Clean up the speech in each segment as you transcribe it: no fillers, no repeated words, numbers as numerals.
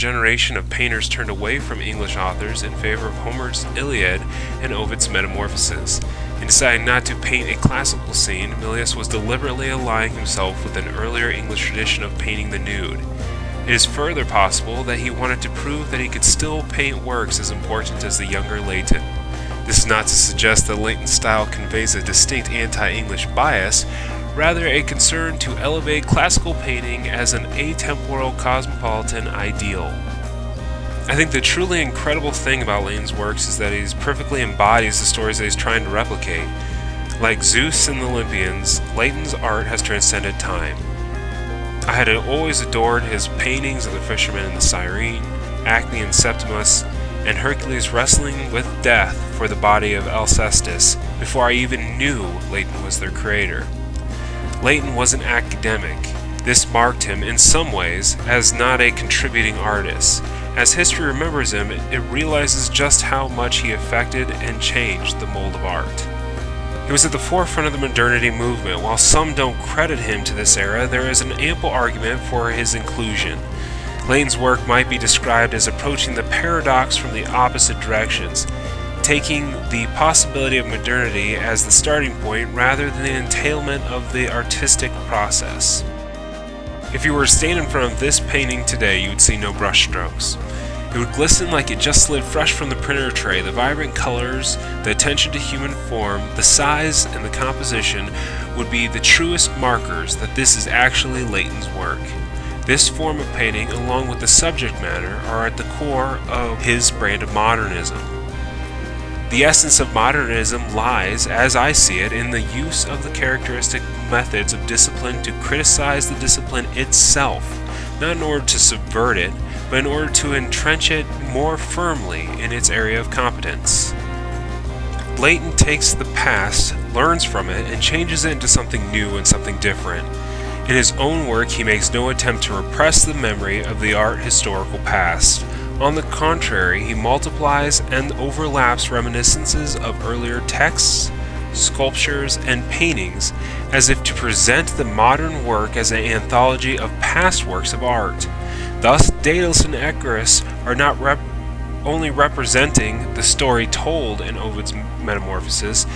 generation of painters turned away from English authors in favor of Homer's Iliad and Ovid's Metamorphoses. In deciding not to paint a classical scene, Milius was deliberately allying himself with an earlier English tradition of painting the nude. It is further possible that he wanted to prove that he could still paint works as important as the younger Leighton. This is not to suggest that Leighton's style conveys a distinct anti-English bias, rather a concern to elevate classical painting as an atemporal cosmopolitan ideal. I think the truly incredible thing about Leighton's works is that he perfectly embodies the stories that he's trying to replicate. Like Zeus and the Olympians, Leighton's art has transcended time. I had always adored his paintings of the fishermen and the Cyrene, Acme and Septimus, and Hercules wrestling with death for the body of Alcestis before I even knew Leighton was their creator. Leighton was an academic. This marked him in some ways as not a contributing artist. As history remembers him, it realizes just how much he affected and changed the mold of art. He was at the forefront of the modernity movement. While some don't credit him to this era, there is an ample argument for his inclusion. Leighton's work might be described as approaching the paradox from the opposite directions, taking the possibility of modernity as the starting point rather than the entailment of the artistic process. If you were to stand in front of this painting today, you would see no brushstrokes. It would glisten like it just slid fresh from the printer tray. The vibrant colors, the attention to human form, the size, and the composition would be the truest markers that this is actually Leighton's work. This form of painting, along with the subject matter, are at the core of his brand of modernism. The essence of modernism lies, as I see it, in the use of the characteristic methods of discipline to criticize the discipline itself, not in order to subvert it, but in order to entrench it more firmly in its area of competence. Leighton takes the past, learns from it, and changes it into something new and something different. In his own work, he makes no attempt to repress the memory of the art historical past. On the contrary, he multiplies and overlaps reminiscences of earlier texts, sculptures, and paintings as if to present the modern work as an anthology of past works of art. Thus, Daedalus and Icarus are not only representing the story told in Ovid's Metamorphoses,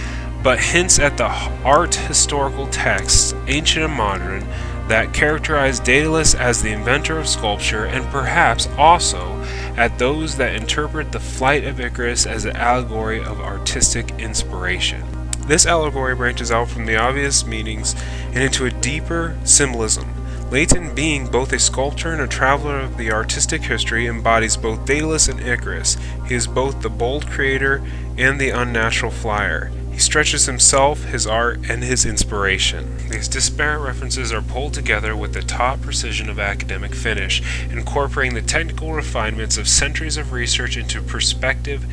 but hints at the art historical texts, ancient and modern, that characterize Daedalus as the inventor of sculpture, and perhaps also at those that interpret the flight of Icarus as an allegory of artistic inspiration. This allegory branches out from the obvious meanings and into a deeper symbolism. Leighton, being both a sculptor and a traveler of the artistic history, embodies both Daedalus and Icarus. He is both the bold creator and the unnatural flyer. He stretches himself, his art, and his inspiration. These disparate references are pulled together with the taut precision of academic finish, incorporating the technical refinements of centuries of research into perspective,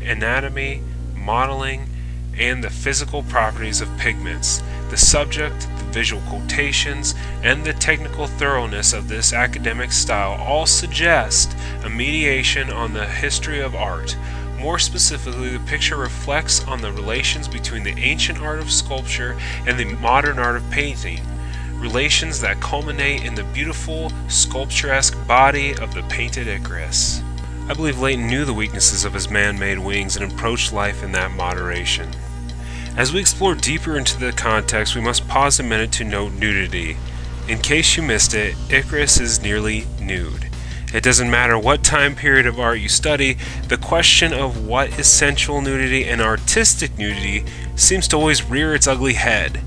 anatomy, modeling, and the physical properties of pigments. The subject, the visual quotations, and the technical thoroughness of this academic style all suggest a mediation on the history of art. More specifically, the picture reflects on the relations between the ancient art of sculpture and the modern art of painting, relations that culminate in the beautiful, sculpturesque body of the painted Icarus. I believe Leighton knew the weaknesses of his man-made wings and approached life in that moderation. As we explore deeper into the context, we must pause a minute to note nudity. In case you missed it, Icarus is nearly nude. It doesn't matter what time period of art you study, the question of what is sensual nudity and artistic nudity seems to always rear its ugly head.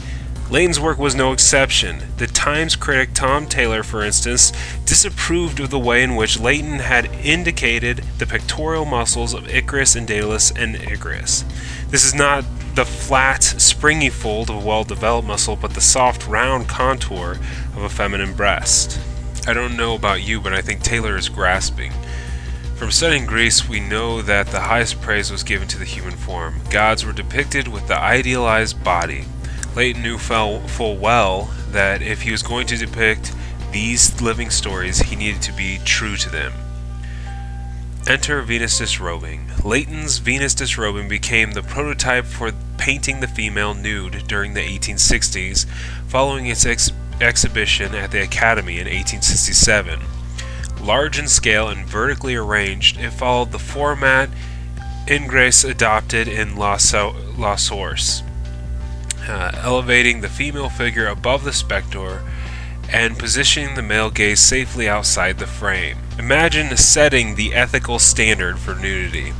Leighton's work was no exception. The Times critic Tom Taylor, for instance, disapproved of the way in which Leighton had indicated the pectoral muscles of Icarus and Daedalus and Icarus. This is not the flat, springy fold of a well-developed muscle, but the soft, round contour of a feminine breast. I don't know about you, but I think Taylor is grasping. From studying Greece, we know that the highest praise was given to the human form. Gods were depicted with the idealized body. Leighton knew full well that if he was going to depict these living stories, he needed to be true to them. Enter Venus disrobing. Leighton's Venus disrobing became the prototype for painting the female nude during the 1860s, following its exhibition at the Academy in 1867. Large in scale and vertically arranged, it followed the format Ingres adopted in La Source, elevating the female figure above the spectator and positioning the male gaze safely outside the frame. Imagine setting the ethical standard for nudity.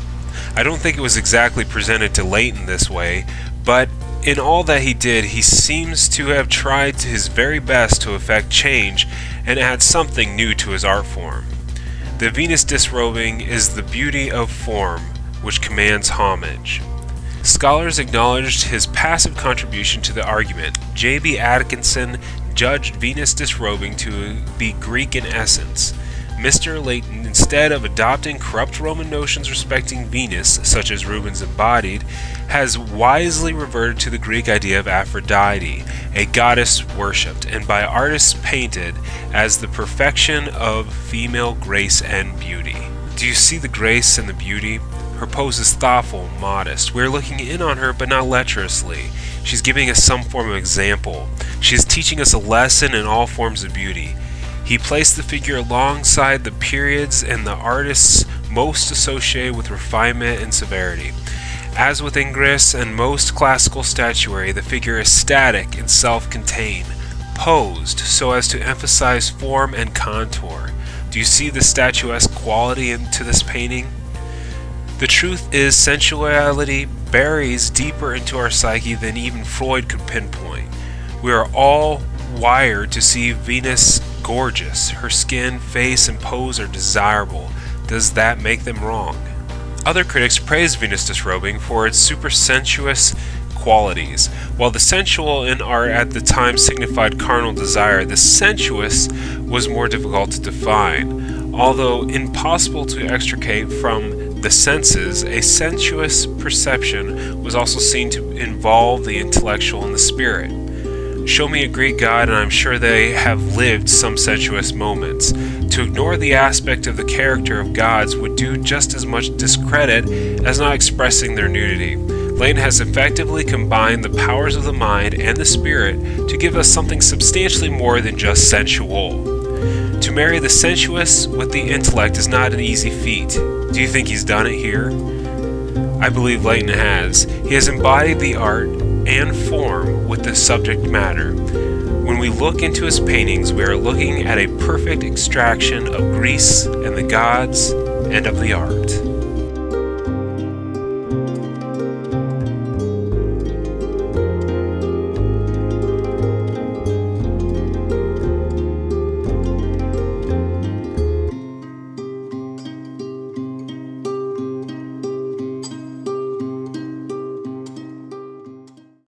I don't think it was exactly presented to Leighton this way, but in all that he did, he seems to have tried his very best to effect change and add something new to his art form. The Venus disrobing is the beauty of form, which commands homage. Scholars acknowledged his passive contribution to the argument. J.B. Atkinson judged Venus disrobing to be Greek in essence. Mr. Leighton, instead of adopting corrupt Roman notions respecting Venus, such as Rubens embodied, has wisely reverted to the Greek idea of Aphrodite, a goddess worshipped, and by artists painted as the perfection of female grace and beauty. Do you see the grace and the beauty? Her pose is thoughtful, modest. We are looking in on her, but not lecherously. She's giving us some form of example. She is teaching us a lesson in all forms of beauty. He placed the figure alongside the periods and the artists most associated with refinement and severity. As with Ingres and most classical statuary, the figure is static and self-contained, posed so as to emphasize form and contour. Do you see the statuesque quality into this painting? The truth is, sensuality buries deeper into our psyche than even Freud could pinpoint. We are all wired to see Venus gorgeous. Her skin, face, and pose are desirable. Does that make them wrong? Other critics praised Venus disrobing for its supersensuous qualities. While the sensual in art at the time signified carnal desire, the sensuous was more difficult to define. Although impossible to extricate from the senses, a sensuous perception was also seen to involve the intellectual and the spirit. Show me a Greek god and I'm sure they have lived some sensuous moments. To ignore the aspect of the character of gods would do just as much discredit as not expressing their nudity. Leighton has effectively combined the powers of the mind and the spirit to give us something substantially more than just sensual. To marry the sensuous with the intellect is not an easy feat. Do you think he's done it here? I believe Leighton has. He has embodied the art and form with the subject matter. When we look into his paintings, we are looking at a perfect extraction of Greece and the gods and of the art.